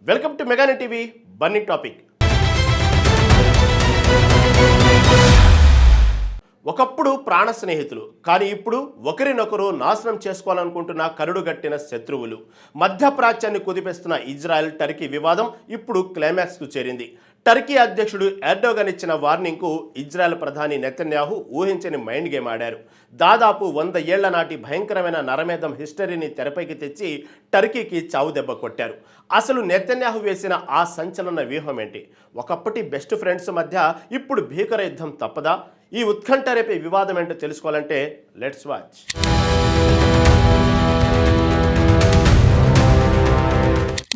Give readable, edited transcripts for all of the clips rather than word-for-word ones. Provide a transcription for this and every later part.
Welcome to మెగానే TV Bunny topic. ఒకప్పుడు ప్రాణ స్నేహితులు, కానీ ఇప్పుడు ఒకరినొకరు నాశనం చేసుకోవాలనుకుంటున్న కరుడుగట్టిన శత్రువులు. మధ్యప్రాచ్యాన్ని కుదిపేస్తున్న ఇజ్రాయెల్ టర్కీ వివాదం ఇప్పుడు క్లైమాక్స్కు చేరింది. టర్కీ అధ్యక్షుడు ఎర్డోగన్ ఇచ్చిన వార్నింగ్కు ఇజ్రాయెల్ ప్రధాని నెతన్యాహు ఊహించని మైండ్ గేమ్ ఆడారు. దాదాపు 100 ఏళ్ల నాటి భయంకరమైన నరమేధం హిస్టరీని తెరపైకి తెచ్చి టర్కీకి చావు దెబ్బ కొట్టారు. అసలు నెతన్యాహు వేసిన ఆ సంచలన వ్యూహం ఏంటి? ఒకప్పటి బెస్ట్ ఫ్రెండ్స్ మధ్య ఇప్పుడు భీకర యుద్ధం తప్పదా? ఈ ఉత్కంఠ రేపే వివాదం ఏంటో తెలుసుకోవాలంటే లెట్స్ వాచ్.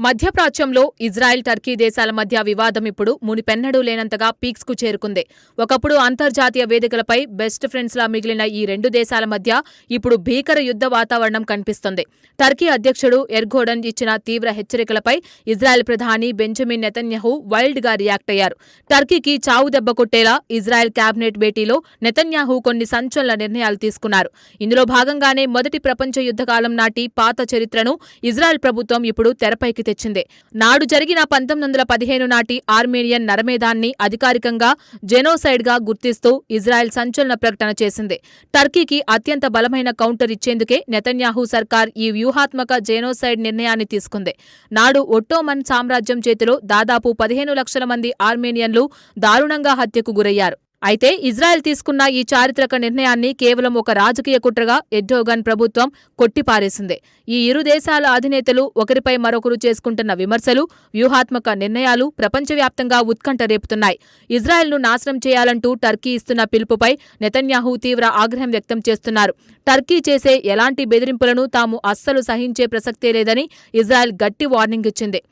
మధ్యప్రాచ్యంలో ఇజ్రాయెల్ టర్కీ దేశాల మధ్య వివాదం ఇప్పుడు మునిపెన్నడూ లేనంతగా పీక్స్ కు చేరుకుంది. ఒకప్పుడు అంతర్జాతీయ వేదికలపై బెస్ట్ ఫ్రెండ్స్ లా మిగిలిన ఈ రెండు దేశాల మధ్య ఇప్పుడు భీకర యుద్ధ వాతావరణం కనిపిస్తుంది. టర్కీ అధ్యక్షుడు ఎర్డోగన్ ఇచ్చిన తీవ్ర హెచ్చరికలపై ఇజ్రాయెల్ ప్రధాని బెంజమిన్ నెతన్యాహు వైల్డ్ గా రియాక్ట్ అయ్యారు. టర్కీకి చావు దెబ్బ కొట్టేలా ఇజ్రాయెల్ కేబినెట్ భేటీలో నెతన్యాహు కొన్ని సంచలన నిర్ణయాలు తీసుకున్నారు. ఇందులో భాగంగానే మొదటి ప్రపంచ యుద్ధకాలం నాటి పాత చరిత్రను ఇజ్రాయెల్ ప్రభుత్వం ఇప్పుడు తెరపైకి తెచ్చింది. నాడు జరిగిన 1915 నాటి ఆర్మేనియన్ నరమేధాన్ని అధికారికంగా జెనోసైడ్ గా గుర్తిస్తూ ఇజ్రాయెల్ సంచలన ప్రకటన చేసింది. టర్కీకి అత్యంత బలమైన కౌంటర్ ఇచ్చేందుకే నెతన్యాహు సర్కార్ ఈ వ్యూహాత్మక జెనోసైడ్ నిర్ణయాన్ని తీసుకుంది. నాడు ఒట్టోమన్ సామ్రాజ్యం చేతిలో దాదాపు 15 లక్షల మంది ఆర్మేనియన్లు దారుణంగా హత్యకు గురయ్యారు. అయితే ఇజ్రాయెల్ తీసుకున్న ఈ చారిత్రక నిర్ణయాన్ని కేవలం ఒక రాజకీయ కుట్రగా ఎర్డోగన్ ప్రభుత్వం కొట్టిపారేసింది. ఈ ఇరు దేశాల అధినేతలు ఒకరిపై మరొకరు చేసుకుంటున్న విమర్శలు, వ్యూహాత్మక నిర్ణయాలు ప్రపంచవ్యాప్తంగా ఉత్కంఠ రేపుతున్నాయి. ఇజ్రాయెల్ను నాశనం చేయాలంటూ టర్కీ ఇస్తున్న పిలుపుపై నెతన్యాహు తీవ్ర ఆగ్రహం వ్యక్తం చేస్తున్నారు. టర్కీ చేసే ఎలాంటి బెదిరింపులను తాము అస్సలు సహించే ప్రసక్తే లేదని ఇజ్రాయెల్ గట్టి వార్నింగ్ ఇచ్చింది.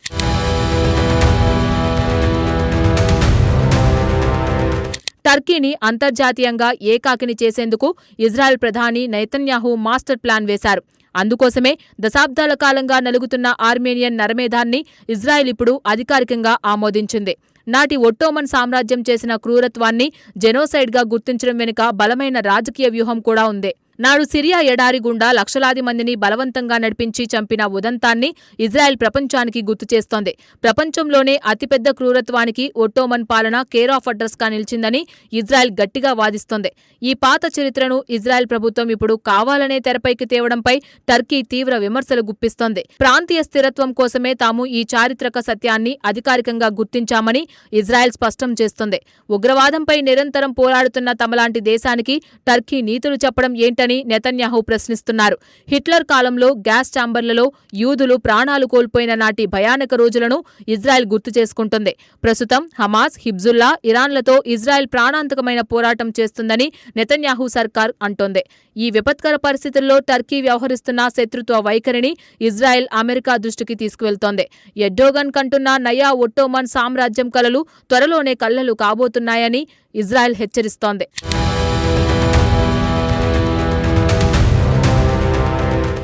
టర్కీని అంతర్జాతీయంగా ఏకాకిని చేసేందుకు ఇజ్రాయెల్ ప్రధాని నెతన్యాహు మాస్టర్ ప్లాన్ వేశారు. అందుకోసమే దశాబ్దాల కాలంగా నలుగుతున్న ఆర్మేనియన్ నరమేధాన్ని ఇజ్రాయెల్ ఇప్పుడు అధికారికంగా ఆమోదించింది. నాటి ఒట్టోమన్ సామ్రాజ్యం చేసిన క్రూరత్వాన్ని జెనోసైడ్గా గుర్తించడం వెనుక బలమైన రాజకీయ వ్యూహం కూడా ఉంది. నాడు సిరియా ఎడారి గుండా లక్షలాది మందిని బలవంతంగా నడిపించి చంపిన ఉదంతాన్ని ఇజ్రాయెల్ ప్రపంచానికి గుర్తు చేస్తోంది. ప్రపంచంలోనే అతిపెద్ద క్రూరత్వానికి ఒట్టోమన్ పాలన కేర్ ఆఫ్ అడ్రస్ గా నిలిచిందని ఇజ్రాయెల్ గట్టిగా వాదిస్తోంది. ఈ పాత చరిత్రను ఇజ్రాయెల్ ప్రభుత్వం ఇప్పుడు కావాలనే తెరపైకి తేవడంపై టర్కీ తీవ్ర విమర్శలు గుప్పిస్తోంది. ప్రాంతీయ స్థిరత్వం కోసమే తాము ఈ చారిత్రక సత్యాన్ని అధికారికంగా గుర్తించామని ఇజ్రాయెల్ స్పష్టం చేస్తోంది. ఉగ్రవాదంపై నిరంతరం పోరాడుతున్న తమలాంటి దేశానికి టర్కీ నీతులు చెప్పడం ఏంటని నెతన్యాహు ప్రశ్నిస్తున్నారు. హిట్లర్ కాలంలో గ్యాస్ ఛాంబర్లలో యూదులు ప్రాణాలు కోల్పోయిన నాటి భయానక రోజులను ఇజ్రాయెల్ గుర్తు చేసుకుంటుంది. ప్రస్తుతం హమాస్, హిజ్బుల్లా, ఇరాన్లతో ఇజ్రాయెల్ ప్రాణాంతకమైన పోరాటం చేస్తుందని నెతన్యాహు సర్కార్ అంటోంది. ఈ విపత్కర పరిస్థితుల్లో టర్కీ వ్యవహరిస్తున్న శత్రుత్వ వైఖరిని ఇజ్రాయెల్ అమెరికా దృష్టికి తీసుకువెళ్తోంది. ఎర్డోగన్ కంటున్న నయా ఒట్టోమన్ సామ్రాజ్యం కలలు త్వరలోనే కల్లలు కాబోతున్నాయని ఇజ్రాయెల్ హెచ్చరిస్తోంది.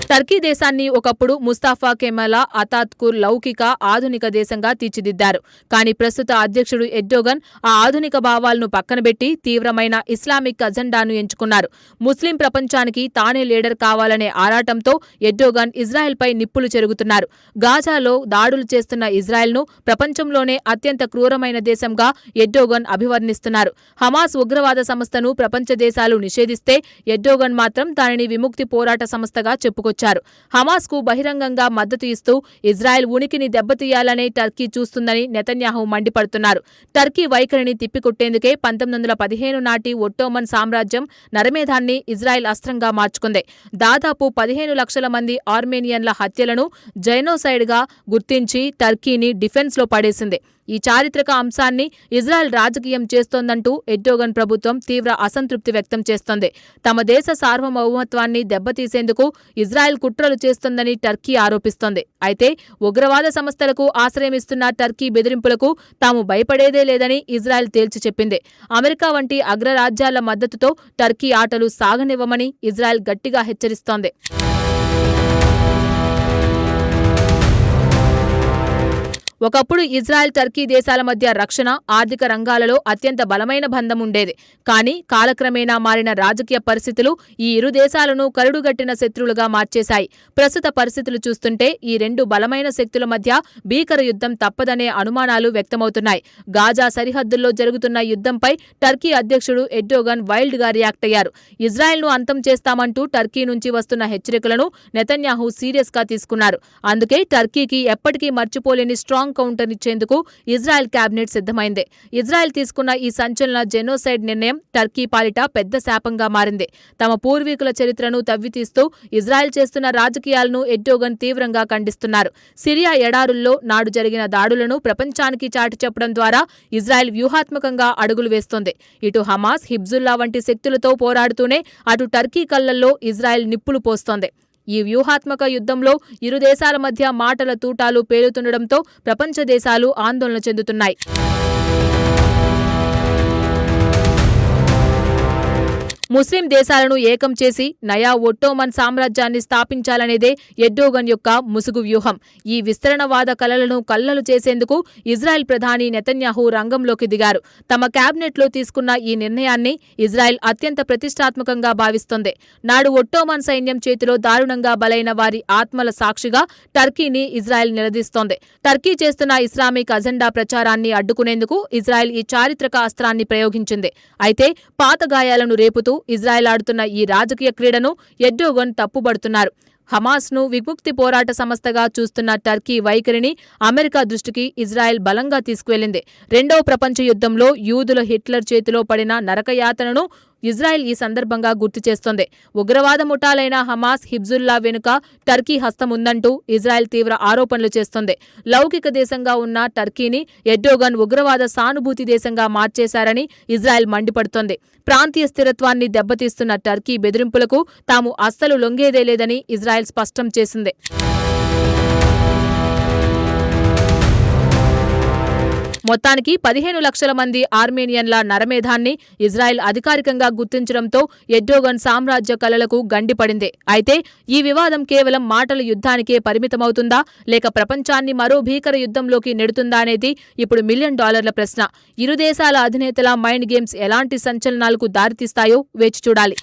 టర్కీ దేశాన్ని ఒకప్పుడు ముస్తాఫా కెమాల్ అతాతుర్క్ లౌకిక ఆధునిక దేశంగా తీర్చిదిద్దారు. కానీ ప్రస్తుత అధ్యక్షుడు ఎర్డోగన్ ఆ ఆధునిక భావాలను పక్కనబెట్టి తీవ్రమైన ఇస్లామిక్ అజెండాను ఎంచుకున్నారు. ముస్లిం ప్రపంచానికి తానే లీడర్ కావాలనే ఆరాటంతో ఎర్డోగన్ ఇజ్రాయెల్పై నిప్పులు చెరుగుతున్నారు. గాజాలో దాడులు చేస్తున్న ఇజ్రాయెల్ను ప్రపంచంలోనే అత్యంత క్రూరమైన దేశంగా ఎర్డోగన్ అభివర్ణిస్తున్నారు. హమాస్ ఉగ్రవాద సంస్థను ప్రపంచ దేశాలు నిషేధిస్తే ఎర్డోగన్ మాత్రం దానిని విముక్తి పోరాట సంస్థగా చెప్పుకొచ్చారు. హమాస్ కు బహిరంగంగా మద్దతు ఇస్తూ ఇజ్రాయెల్ ఉనికిని దెబ్బతీయాలనే టర్కీ చూస్తుందని నెతన్యాహు మండిపడుతున్నారు. టర్కీ వైఖరిని తిప్పికొట్టేందుకే 1915 నాటి ఒట్టోమన్ సామ్రాజ్యం నరమేధాన్ని ఇజ్రాయెల్ అస్త్రంగా మార్చుకుంది. దాదాపు 15 లక్షల మంది ఆర్మేనియన్ల హత్యలను జెనోసైడ్ గా గుర్తించి టర్కీని డిఫెన్స్ లో పడేసింది. ఈ చారిత్రక అంశాన్ని ఇజ్రాయెల్ రాజకీయం చేస్తోందంటూ ఎర్డోగన్ ప్రభుత్వం తీవ్ర అసంతృప్తి వ్యక్తం చేస్తోంది. తమ దేశ సార్వభౌమత్వాన్ని దెబ్బతీసేందుకు ఇజ్రాయెల్ కుట్రలు చేస్తోందని టర్కీ ఆరోపిస్తోంది. అయితే ఉగ్రవాద సంస్థలకు ఆశ్రయమిస్తున్న టర్కీ బెదిరింపులకు తాము భయపడేదే లేదని ఇజ్రాయెల్ తేల్చి చెప్పింది. అమెరికా వంటి అగ్రరాజ్యాల మద్దతుతో టర్కీ ఆటలు సాగనివ్వమని ఇజ్రాయెల్ గట్టిగా హెచ్చరిస్తోంది. ఒకప్పుడు ఇజ్రాయెల్ టర్కీ దేశాల మధ్య రక్షణ, ఆర్థిక రంగాలలో అత్యంత బలమైన బంధం ఉండేది. కానీ కాలక్రమేణా మారిన రాజకీయ పరిస్థితులు ఈ ఇరు దేశాలను కరుడుగట్టిన శత్రువులుగా మార్చేశాయి. ప్రస్తుత పరిస్థితులు చూస్తుంటే ఈ రెండు బలమైన శక్తుల మధ్య భీకర యుద్ధం తప్పదనే అనుమానాలు వ్యక్తమవుతున్నాయి. గాజా సరిహద్దుల్లో జరుగుతున్న యుద్ధంపై టర్కీ అధ్యక్షుడు ఎర్డోగన్ వైల్డ్ గా రియాక్ట్ అయ్యారు. ఇజ్రాయెల్ను అంతం చేస్తామంటూ టర్కీ నుంచి వస్తున్న హెచ్చరికలను నెతన్యాహు సీరియస్ గా తీసుకున్నారు. అందుకే టర్కీకి ఎప్పటికీ మర్చిపోలేని స్ట్రాంగ్ కౌంటర్ ఇచ్చేందుకు ఇజ్రాయెల్ కేబినెట్ సిద్ధమైంది. ఇజ్రాయెల్ తీసుకున్న ఈ సంచలన జెనోసైడ్ నిర్ణయం టర్కీ పాలిట పెద్ద శాపంగా మారింది. తమ పూర్వీకుల చరిత్రను తవ్వితీస్తూ ఇజ్రాయెల్ చేస్తున్న రాజకీయాలను ఎర్డోగన్ తీవ్రంగా ఖండిస్తున్నారు. సిరియా ఎడారుల్లో నాడు జరిగిన దాడులను ప్రపంచానికి చాటి చెప్పడం ద్వారా ఇజ్రాయెల్ వ్యూహాత్మకంగా అడుగులు వేస్తోంది. ఇటు హమాస్, హిజ్బుల్లా వంటి శక్తులతో పోరాడుతూనే అటు టర్కీ కళ్లల్లో ఇజ్రాయెల్ నిప్పులు పోస్తోంది. ఈ వ్యూహాత్మక యుద్ధంలో ఇరు దేశాల మధ్య మాటల తూటాలు పేలుతుండటంతో ప్రపంచ దేశాలు ఆందోళన చెందుతున్నాయి. ముస్లిం దేశాలను ఏకం చేసి నయా ఒట్టోమన్ సామ్రాజ్యాన్ని స్థాపించాలనేదే ఎర్డోగన్ యొక్క ముసుగు వ్యూహం. ఈ విస్తరణవాద కలలను కల్లలు చేసేందుకు ఇజ్రాయెల్ ప్రధాని నెతన్యాహు రంగంలోకి దిగారు. తమ కేబినెట్లో తీసుకున్న ఈ నిర్ణయాన్ని ఇజ్రాయెల్ అత్యంత ప్రతిష్టాత్మకంగా భావిస్తోంది. నాడు ఒట్టోమన్ సైన్యం చేతిలో దారుణంగా బలైన వారి ఆత్మల సాక్షిగా టర్కీని ఇజ్రాయెల్ నిలదీస్తోంది. టర్కీ చేస్తున్న ఇస్లామిక్ అజెండా ప్రచారాన్ని అడ్డుకునేందుకు ఇజ్రాయెల్ ఈ చారిత్రక అస్త్రాన్ని ప్రయోగించింది. అయితే పాత గాయాలను రేపుతూ ఇజ్రాయెల్ ఆడుతున్న ఈ రాజకీయ క్రీడను ఎర్డోగన్ తప్పుబడుతున్నారు. హమాస్ను విముక్తి పోరాట సంస్థగా చూస్తున్న టర్కీ వైఖరిని అమెరికా దృష్టికి ఇజ్రాయెల్ బలంగా తీసుకువెళ్లింది. రెండవ ప్రపంచ యుద్ధంలో యూదుల హిట్లర్ చేతిలో పడిన నరకయాతనను ఇజ్రాయెల్ ఈ సందర్భంగా గుర్తు చేస్తోంది. ఉగ్రవాద ముఠాలైన హమాస్, హిజ్బుల్లా వెనుక టర్కీ హస్తం ఉందంటూ ఇజ్రాయెల్ తీవ్ర ఆరోపణలు చేస్తోంది. లౌకిక దేశంగా ఉన్న టర్కీని ఎర్డోగన్ ఉగ్రవాద సానుభూతి దేశంగా మార్చేశారని ఇజ్రాయెల్ మండిపడుతోంది. ప్రాంతీయ స్థిరత్వాన్ని దెబ్బతీస్తున్న టర్కీ బెదిరింపులకు తాము అస్సలు లొంగేదే లేదని ఇజ్రాయెల్ స్పష్టం చేసింది. మొత్తానికి 15 లక్షల మంది ఆర్మేనియన్ల నరమేధాన్ని ఇజ్రాయెల్ అధికారికంగా గుర్తించడంతో ఎర్డోగన్ సామ్రాజ్య కలలకు గండిపడింది. అయితే ఈ వివాదం కేవలం మాటల యుద్ధానికే పరిమితమవుతుందా లేక ప్రపంచాన్ని మరో భీకర యుద్ధంలోకి నెడుతుందా అనేది ఇప్పుడు $1 మిలియన్ ప్రశ్న. ఇరు దేశాల అధినేతల మైండ్ గేమ్స్ ఎలాంటి సంచలనాలకు దారితీస్తాయో వేచి చూడాలి.